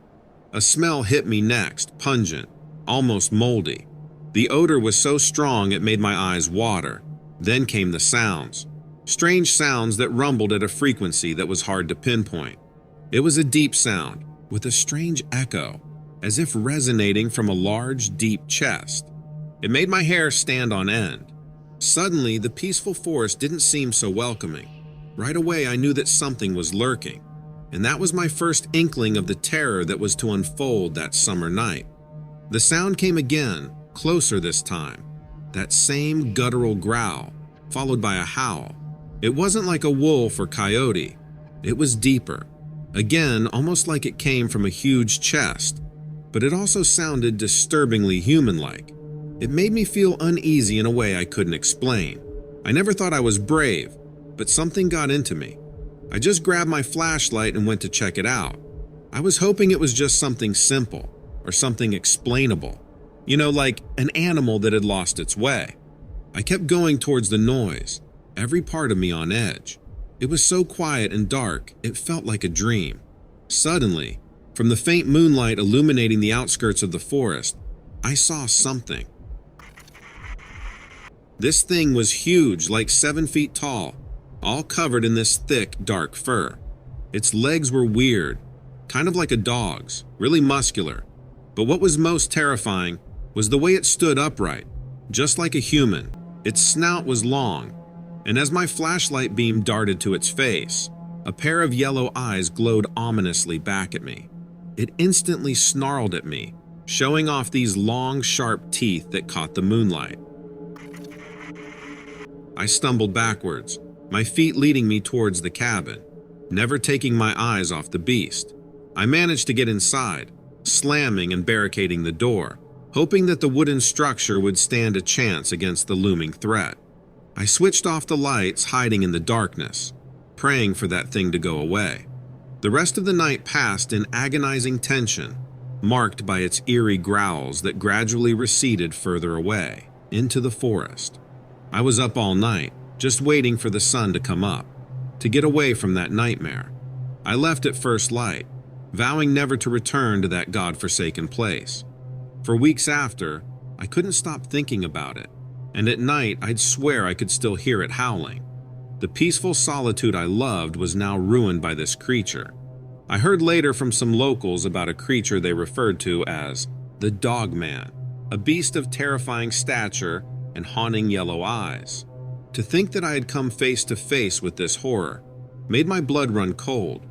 A smell hit me next, pungent, almost moldy. The odor was so strong it made my eyes water. Then came the sounds. Strange sounds that rumbled at a frequency that was hard to pinpoint. It was a deep sound, with a strange echo, as if resonating from a large, deep chest. It made my hair stand on end. Suddenly, the peaceful forest didn't seem so welcoming. Right away, I knew that something was lurking, and that was my first inkling of the terror that was to unfold that summer night. The sound came again, closer this time. That same guttural growl, followed by a howl. It wasn't like a wolf or coyote. It was deeper. Again, almost like it came from a huge chest, but it also sounded disturbingly human-like. It made me feel uneasy in a way I couldn't explain. I never thought I was brave, but something got into me. I just grabbed my flashlight and went to check it out. I was hoping it was just something simple or something explainable. You know, like an animal that had lost its way. I kept going towards the noise, every part of me on edge. It was so quiet and dark, it felt like a dream. Suddenly, from the faint moonlight illuminating the outskirts of the forest, I saw something. This thing was huge, like 7 feet tall, all covered in this thick, dark fur. Its legs were weird, kind of like a dog's, really muscular. But what was most terrifying was the way it stood upright, just like a human. Its snout was long, and as my flashlight beam darted to its face, a pair of yellow eyes glowed ominously back at me. It instantly snarled at me, showing off these long, sharp teeth that caught the moonlight. I stumbled backwards, my feet leading me towards the cabin, never taking my eyes off the beast. I managed to get inside, slamming and barricading the door, hoping that the wooden structure would stand a chance against the looming threat. I switched off the lights, hiding in the darkness, praying for that thing to go away. The rest of the night passed in agonizing tension, marked by its eerie growls that gradually receded further away, into the forest. I was up all night, just waiting for the sun to come up, to get away from that nightmare. I left at first light, vowing never to return to that godforsaken place. For weeks after, I couldn't stop thinking about it, and at night I'd swear I could still hear it howling. The peaceful solitude I loved was now ruined by this creature. I heard later from some locals about a creature they referred to as the Dog Man, a beast of terrifying stature and haunting yellow eyes. To think that I had come face to face with this horror made my blood run cold.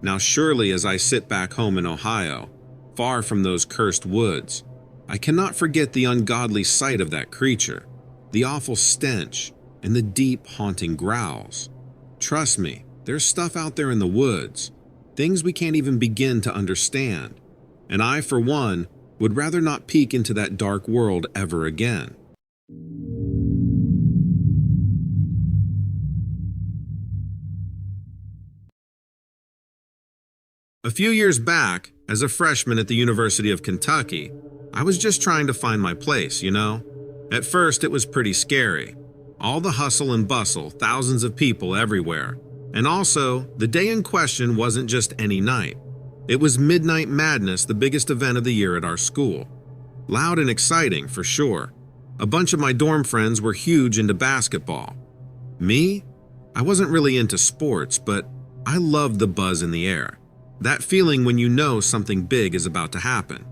Now surely, as I sit back home in Ohio, far from those cursed woods, I cannot forget the ungodly sight of that creature, the awful stench, and the deep, haunting growls. Trust me, there's stuff out there in the woods, things we can't even begin to understand, and I, for one, would rather not peek into that dark world ever again. A few years back, as a freshman at the University of Kentucky, I was just trying to find my place, you know? At first, it was pretty scary. All the hustle and bustle, thousands of people everywhere. And also, the day in question wasn't just any night. It was Midnight Madness, the biggest event of the year at our school. Loud and exciting, for sure. A bunch of my dorm friends were huge into basketball. Me? I wasn't really into sports, but I loved the buzz in the air. That feeling when you know something big is about to happen.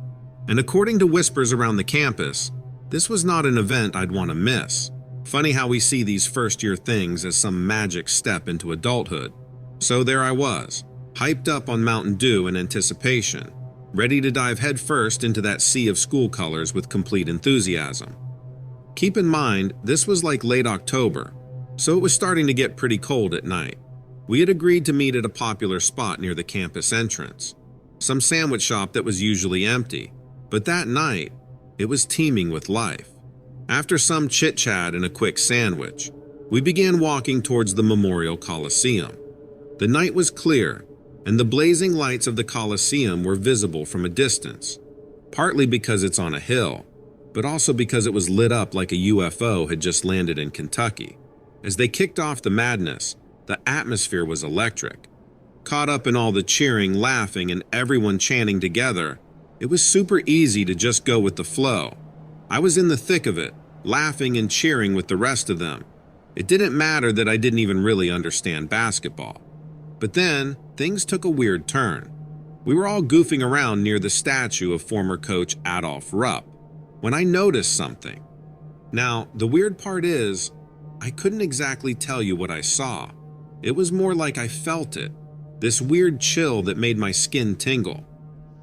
And according to whispers around the campus, this was not an event I'd want to miss. Funny how we see these first-year things as some magic step into adulthood. So there I was, hyped up on Mountain Dew in anticipation, ready to dive headfirst into that sea of school colors with complete enthusiasm. Keep in mind, this was like late October, so it was starting to get pretty cold at night. We had agreed to meet at a popular spot near the campus entrance, some sandwich shop that was usually empty, but that night, it was teeming with life. After some chit-chat and a quick sandwich, we began walking towards the Memorial Coliseum. The night was clear, and the blazing lights of the Coliseum were visible from a distance, partly because it's on a hill, but also because it was lit up like a UFO had just landed in Kentucky. As they kicked off the madness, the atmosphere was electric. Caught up in all the cheering, laughing, and everyone chanting together, it was super easy to just go with the flow. I was in the thick of it, laughing and cheering with the rest of them. It didn't matter that I didn't even really understand basketball. But then, things took a weird turn. We were all goofing around near the statue of former coach Adolph Rupp when I noticed something. Now, the weird part is, I couldn't exactly tell you what I saw. It was more like I felt it, this weird chill that made my skin tingle.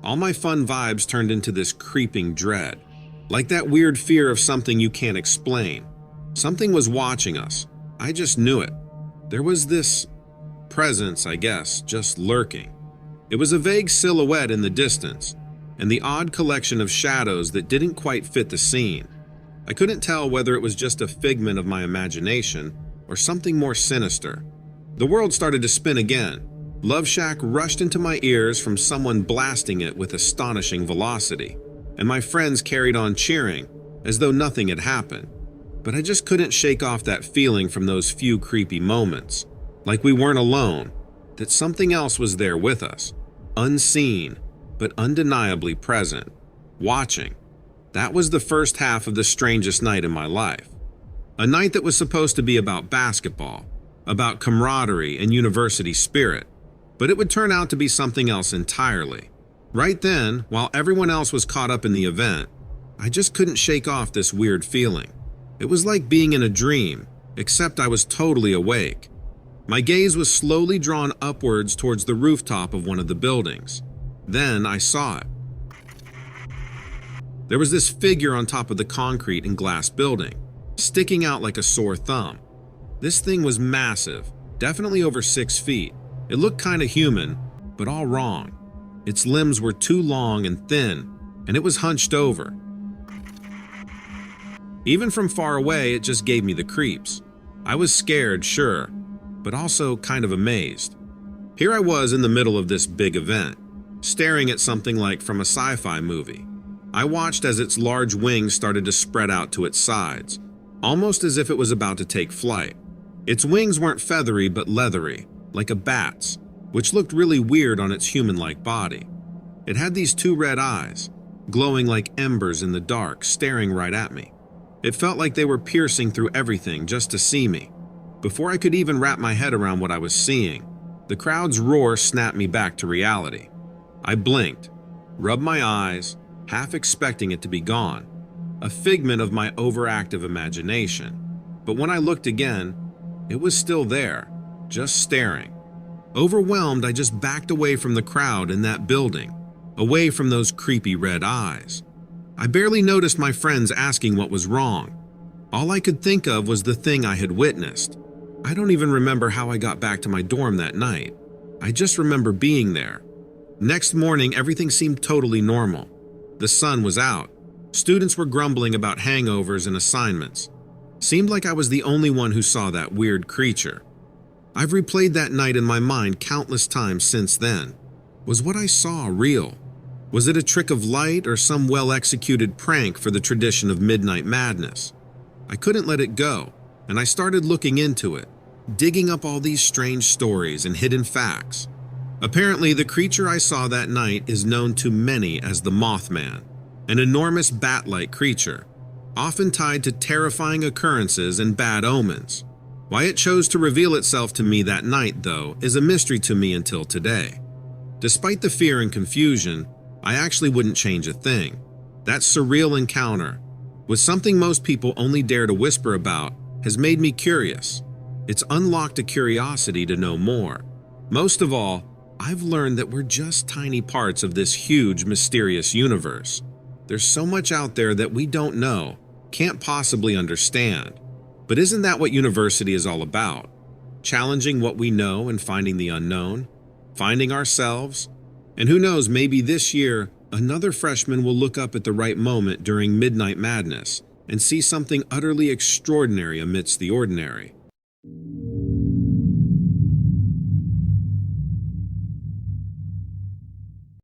All my fun vibes turned into this creeping dread, like that weird fear of something you can't explain. Something was watching us. I just knew it. There was this presence, I guess, just lurking. It was a vague silhouette in the distance, and the odd collection of shadows that didn't quite fit the scene. I couldn't tell whether it was just a figment of my imagination or something more sinister. The world started to spin again. Love Shack rushed into my ears from someone blasting it with astonishing velocity, and my friends carried on cheering as though nothing had happened. But I just couldn't shake off that feeling from those few creepy moments, like we weren't alone, that something else was there with us, unseen but undeniably present, watching. That was the first half of the strangest night in my life. A night that was supposed to be about basketball, about camaraderie and university spirit, but it would turn out to be something else entirely. Right then, while everyone else was caught up in the event, I just couldn't shake off this weird feeling. It was like being in a dream, except I was totally awake. My gaze was slowly drawn upwards towards the rooftop of one of the buildings. Then I saw it. There was this figure on top of the concrete and glass building, sticking out like a sore thumb. This thing was massive, definitely over 6 feet. It looked kinda human, but all wrong. Its limbs were too long and thin, and it was hunched over. Even from far away, it just gave me the creeps. I was scared, sure, but also kind of amazed. Here I was in the middle of this big event, staring at something like from a sci-fi movie. I watched as its large wings started to spread out to its sides, almost as if it was about to take flight. Its wings weren't feathery but leathery, like a bat's, which looked really weird on its human-like body. It had these 2 red eyes, glowing like embers in the dark, staring right at me. It felt like they were piercing through everything just to see me. Before I could even wrap my head around what I was seeing, the crowd's roar snapped me back to reality. I blinked, rubbed my eyes, half expecting it to be gone, a figment of my overactive imagination. But when I looked again, it was still there, just staring. Overwhelmed, I just backed away from the crowd in that building, away from those creepy red eyes. I barely noticed my friends asking what was wrong. All I could think of was the thing I had witnessed. I don't even remember how I got back to my dorm that night. I just remember being there. Next morning, everything seemed totally normal. The sun was out. Students were grumbling about hangovers and assignments. Seemed like I was the only one who saw that weird creature. I've replayed that night in my mind countless times since then. Was what I saw real? Was it a trick of light or some well-executed prank for the tradition of midnight madness? I couldn't let it go, and I started looking into it, digging up all these strange stories and hidden facts. Apparently, the creature I saw that night is known to many as the Mothman, an enormous bat-like creature, often tied to terrifying occurrences and bad omens. Why it chose to reveal itself to me that night, though, is a mystery to me until today. Despite the fear and confusion, I actually wouldn't change a thing. That surreal encounter, with something most people only dare to whisper about, has made me curious. It's unlocked a curiosity to know more. Most of all, I've learned that we're just tiny parts of this huge, mysterious universe. There's so much out there that we don't know, can't possibly understand. But isn't that what university is all about? Challenging what we know and finding the unknown, finding ourselves. And who knows, maybe this year, another freshman will look up at the right moment during midnight madness and see something utterly extraordinary amidst the ordinary.